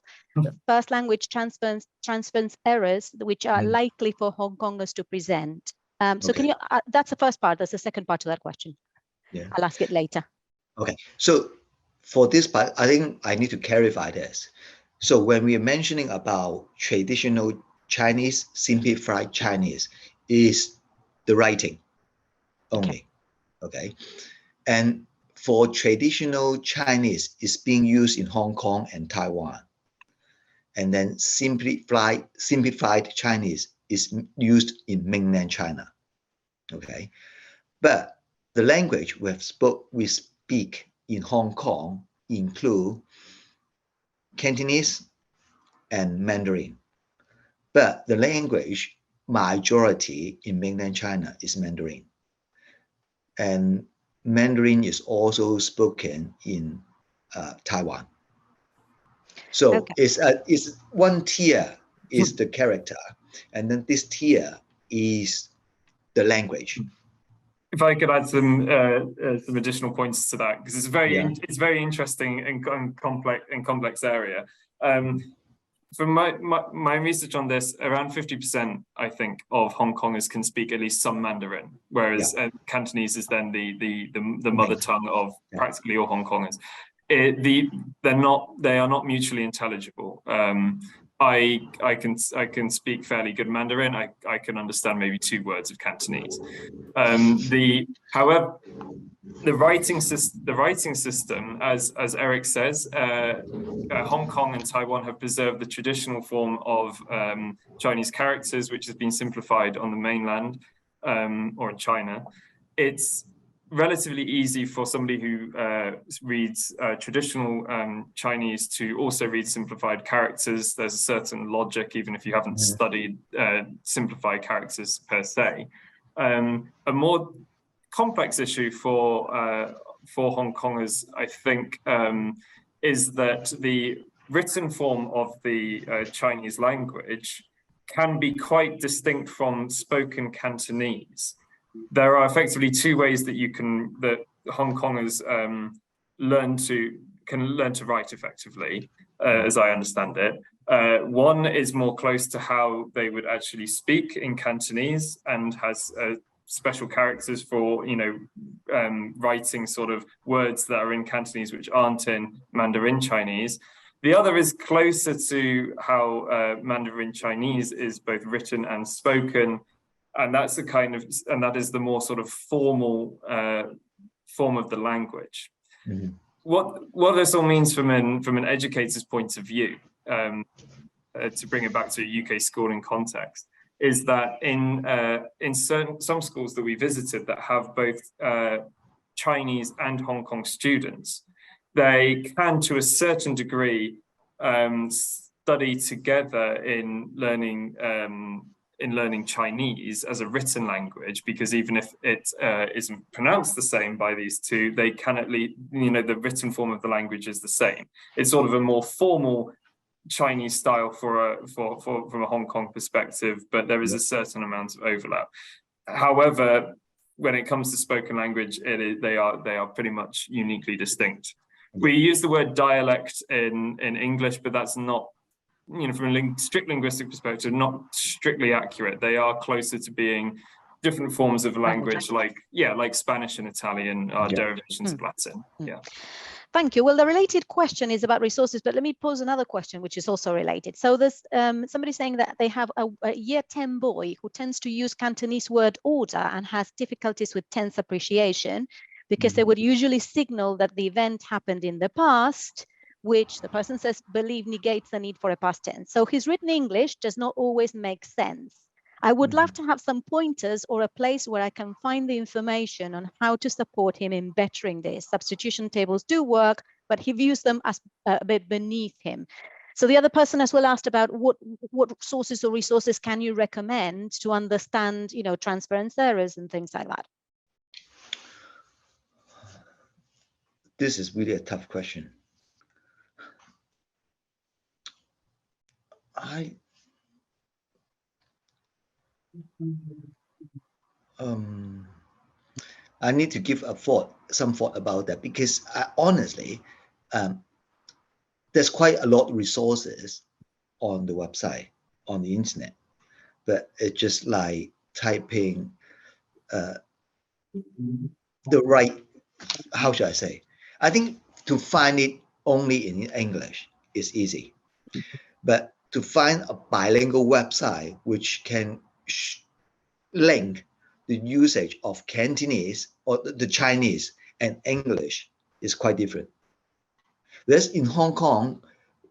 first language transference errors which are likely for Hong Kongers to present. So can you, that's the first part, there's the second part to that question. Yeah. I'll ask it later. Okay, so for this part, I think I need to clarify this. So when we are mentioning about traditional Chinese, simplified Chinese is the writing only, okay? And for traditional Chinese, it's being used in Hong Kong and Taiwan. And then simplified Chinese is used in mainland China, okay? But the language we speak in Hong Kong include Cantonese and Mandarin, but the language majority in mainland China is Mandarin. and Mandarin is also spoken in Taiwan. So Okay. it's one tier is the character, and then this tier is the language. If I could add some additional points to that, because it's very interesting and complex area. From my research on this, around 50%, I think, of Hong Kongers can speak at least some Mandarin, whereas Cantonese is then the mother tongue of practically all Hong Kongers. They are not mutually intelligible. I can speak fairly good Mandarin. I can understand maybe 2 words of Cantonese. However, the writing system, as Eric says, Hong Kong and Taiwan have preserved the traditional form of Chinese characters, which has been simplified on the mainland or in China. It's relatively easy for somebody who reads traditional Chinese to also read simplified characters. There's a certain logic, even if you haven't studied simplified characters per se. A more complex issue for Hong Kongers, I think, is that the written form of the Chinese language can be quite distinct from spoken Cantonese. There are effectively 2 ways that Hong Kongers can learn to write effectively, as I understand it. One is more close to how they would actually speak in Cantonese and has special characters for writing sort of words that are in Cantonese which aren't in Mandarin Chinese. The other is closer to how Mandarin Chinese is both written and spoken, and that's that is the more sort of formal form of the language. What this all means from an educator's point of view, to bring it back to a UK schooling context, is that in some schools that we visited that have both Chinese and Hong Kong students, they can, to a certain degree, study together in learning Chinese as a written language, because even if it isn't pronounced the same by these 2, they can at least, the written form of the language is the same. It's sort of a more formal Chinese style from a Hong Kong perspective, but there is a certain amount of overlap. However, when it comes to spoken language, they are pretty much uniquely distinct. We use the word dialect in English, but that's not, from a strict linguistic perspective, not strictly accurate. They are closer to being different forms of language, like Spanish and Italian are derivations of Latin. Thank you. Well, the related question is about resources, but let me pose another question, which is also related. So there's somebody saying that they have a year 10 boy who tends to use Cantonese word order and has difficulties with tense appreciation, because they would usually signal that the event happened in the past, which the person says believe negates the need for a past tense. So his written English does not always make sense. I would love to have some pointers or a place where I can find the information on how to support him in bettering this. Substitution tables do work, but he views them as a bit beneath him. So the other person as well asked about what sources or resources can you recommend to understand, transference errors and things like that? This is really a tough question. I need to give some thought about that, because honestly, there's quite a lot of resources on the website, on the internet, but it's just like typing the right, how should I say? I think to find it only in English is easy, but to find a bilingual website which can link the usage of Cantonese or the Chinese and English is quite different. Whereas in Hong Kong,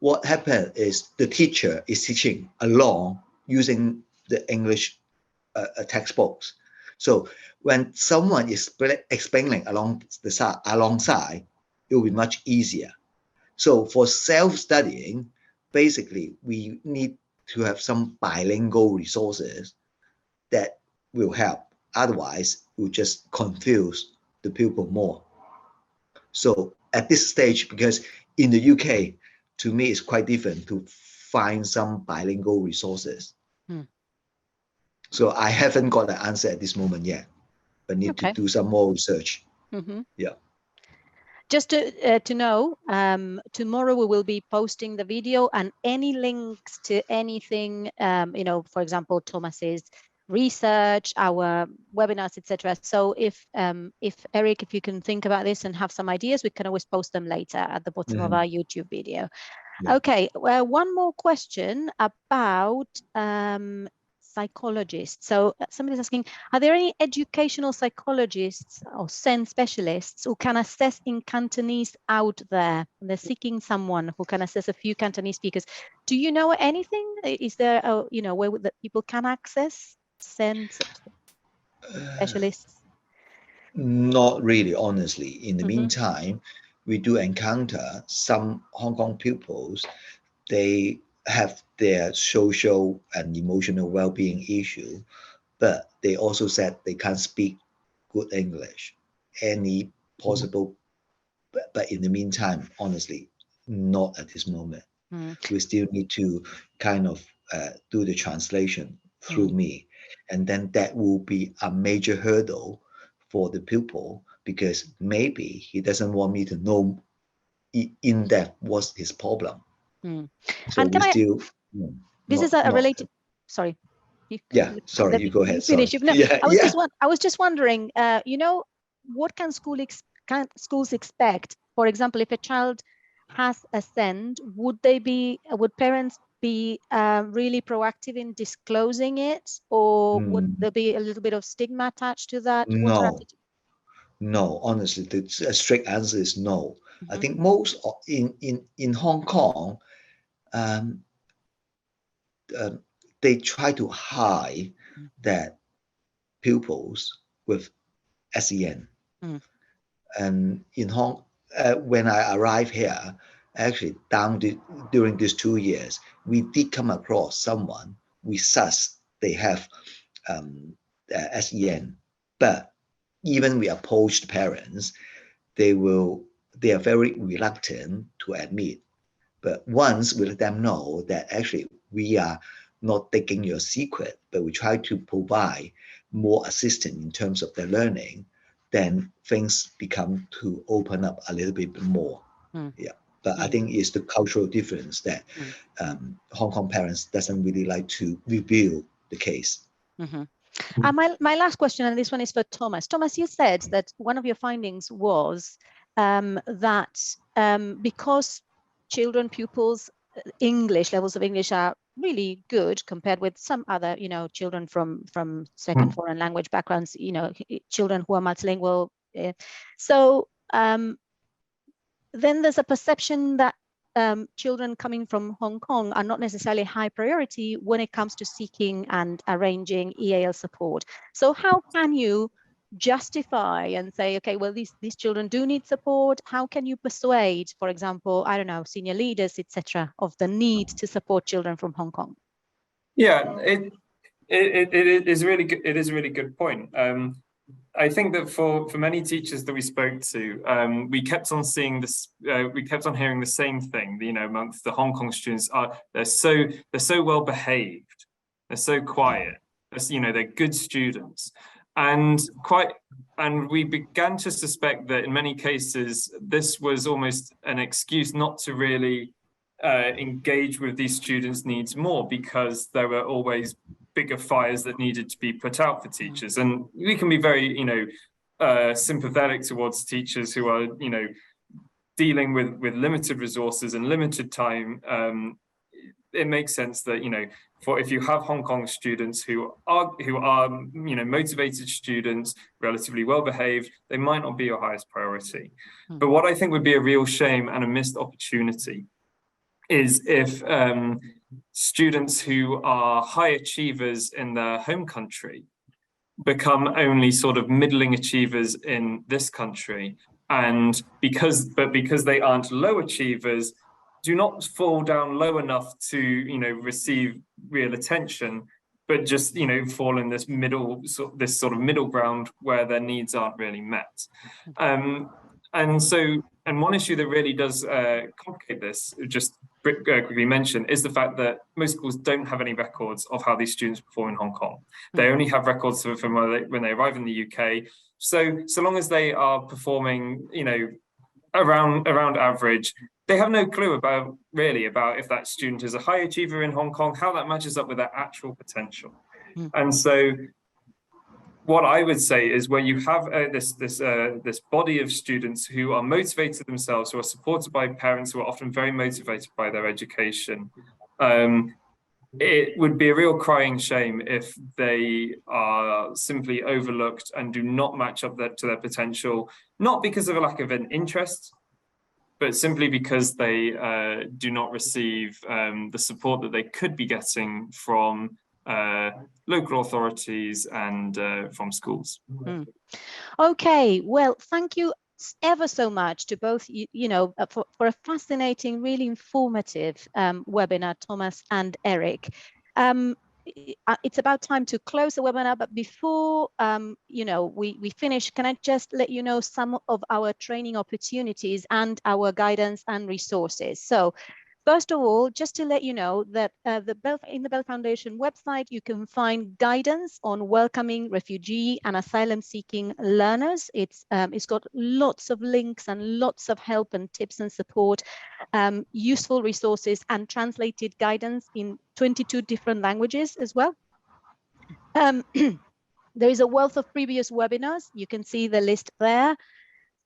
what happened is the teacher is teaching along using the English textbooks. So when someone is explaining alongside, it will be much easier. So for self-studying, basically, we need to have some bilingual resources that will help. Otherwise, we'll just confuse the pupil more. So at this stage, because in the UK, to me, it's quite different to find some bilingual resources. So I haven't got the answer at this moment yet, but need to do some more research. Yeah. Just to know, tomorrow we will be posting the video and any links to anything, for example, Thomas's research, our webinars, etc. So if Eric, if you can think about this and have some ideas, we can always post them later at the bottom of our YouTube video. Yeah. Okay, well, one more question about psychologists. So somebody's asking, are there any educational psychologists or SEN specialists who can assess in Cantonese out there? And they're seeking someone who can assess a few Cantonese speakers. Do you know anything? Is there a, way that people can access SEN specialists? Not really, honestly. In the meantime, we do encounter some Hong Kong pupils. They have their social and emotional well-being issue, but they also said they can't speak good English. Any possible, but in the meantime, honestly, not at this moment. We still need to kind of do the translation through me, and then that will be a major hurdle for the pupil, because maybe he doesn't want me to know in depth what's his problem. So and this is a related. Sorry. Yeah, sorry. You go ahead. Finish. No, yeah, I was just wondering. What can schools expect? For example, if a child has a SEND, would parents be really proactive in disclosing it, or would there be a little bit of stigma attached to that? No. Honestly, the strict answer is no. I think most in Hong Kong, they try to hide that pupils with SEN. And in when I arrived here, actually during these 2 years, we did come across someone we suss they have SEN, but even we approached parents, they are very reluctant to admit. But once we let them know that actually we are not taking your secret, but we try to provide more assistance in terms of their learning, then things become to open up a little bit more. Yeah. But I think it's the cultural difference that Hong Kong parents doesn't really like to reveal the case. My last question, and this one is for Thomas. Thomas, you said that one of your findings was that because pupils' levels of English are really good compared with some other, children from second foreign language backgrounds, children who are multilingual. So then there's a perception that children coming from Hong Kong are not necessarily high priority when it comes to seeking and arranging EAL support. So how can you justify and say, okay, well, these children do need support? How can you persuade, for example, I don't know, senior leaders, etc., of the need to support children from Hong Kong? Yeah, it is really good. It is a really good point. I think that for many teachers that we spoke to, we kept on seeing this. We kept on hearing the same thing. Amongst the Hong Kong students, they're so well behaved, they're so quiet. They're good students, and we began to suspect that in many cases this was almost an excuse not to really engage with these students' needs more, because there were always bigger fires that needed to be put out for teachers. And we can be very, sympathetic towards teachers who are, dealing with limited resources and limited time. It makes sense that, if you have Hong Kong students who are motivated students, relatively well behaved, they might not be your highest priority. But what I think would be a real shame and a missed opportunity is if students who are high achievers in their home country become only sort of middling achievers in this country, and because they aren't low achievers, do not fall down low enough to receive real attention, but just, you know, fall in this sort of middle ground where their needs aren't really met. And one issue that really does complicate this, just quickly mention, is the fact that most schools don't have any records of how these students perform in Hong Kong. They only have records from when they arrive in the UK. So long as they are performing, you know, around average, they have no clue about if that student is a high achiever in Hong Kong, how that matches up with their actual potential. And so what I would say is, where you have this body of students who are motivated themselves, who are supported by parents who are often very motivated by their education, it would be a real crying shame if they are simply overlooked and do not match up to their potential, not because of a lack of an interest, but simply because they do not receive the support that they could be getting from local authorities and from schools. Okay, well, thank you ever so much to both, for a fascinating, really informative webinar, Thomas and Eric. It's about time to close the webinar, but before we finish, can I just let you know some of our training opportunities and our guidance and resources? So first of all, just to let you know that in the Bell Foundation website, you can find guidance on welcoming refugee and asylum-seeking learners. It's got lots of links and lots of help and tips and support, useful resources and translated guidance in 22 different languages as well. There is a wealth of previous webinars. You can see the list there,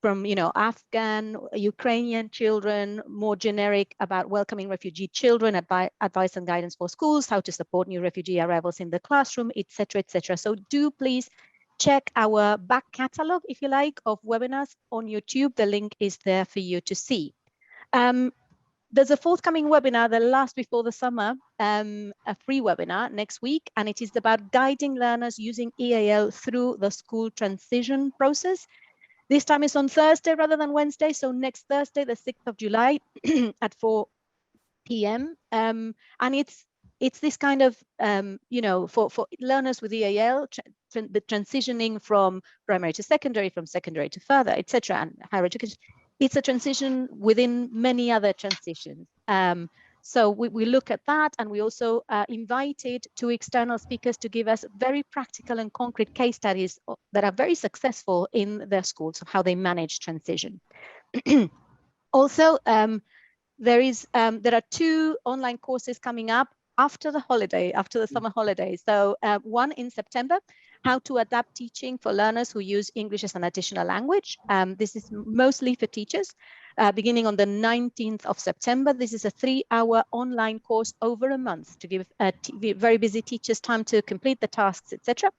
from Afghan, Ukrainian children, more generic about welcoming refugee children, advice and guidance for schools, how to support new refugee arrivals in the classroom, etc., etc. So do please check our back catalog, if you like, of webinars on YouTube. The link is there for you to see. There's a forthcoming webinar, the last before the summer, a free webinar next week, and it is about guiding learners using EAL through the school transition process. This time it's on Thursday rather than Wednesday, so next Thursday, the 6th of July at 4 p.m. And it's this kind of, for learners with EAL, the transitioning from primary to secondary, from secondary to further, etc., and higher education. It's a transition within many other transitions. So we look at that, and we also invited 2 external speakers to give us very practical and concrete case studies that are very successful in their schools of how they manage transition. Also, there are 2 online courses coming up after the summer holiday. So one in September, how to adapt teaching for learners who use English as an additional language. This is mostly for teachers. Beginning on the 19th of September. This is a 3-hour online course over a month to give very busy teachers time to complete the tasks, etc.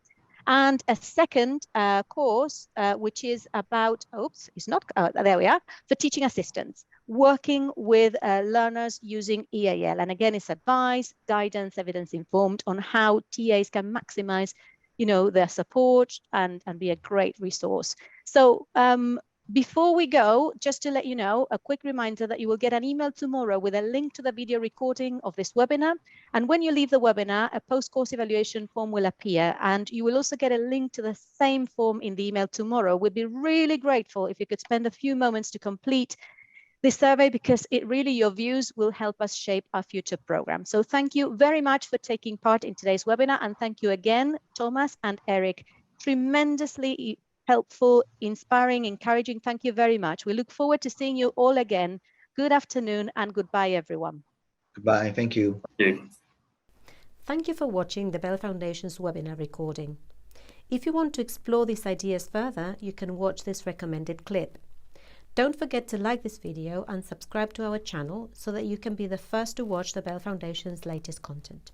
And a second course, which is about, there we are, for teaching assistants, working with learners using EAL. And again, it's advice, guidance, evidence-informed on how TAs can maximize, their support and be a great resource. So before we go, just to let you know, a quick reminder that you will get an email tomorrow with a link to the video recording of this webinar. And when you leave the webinar, a post-course evaluation form will appear. And you will also get a link to the same form in the email tomorrow. We'd be really grateful if you could spend a few moments to complete this survey, because your views will help us shape our future program. So thank you very much for taking part in today's webinar. And thank you again, Thomas and Eric. Tremendously helpful, inspiring, encouraging. Thank you very much. We look forward to seeing you all again. Good afternoon and goodbye, everyone. Goodbye. Thank you. Thank you. Thank you for watching the Bell Foundation's webinar recording. If you want to explore these ideas further, you can watch this recommended clip. Don't forget to like this video and subscribe to our channel so that you can be the first to watch the Bell Foundation's latest content.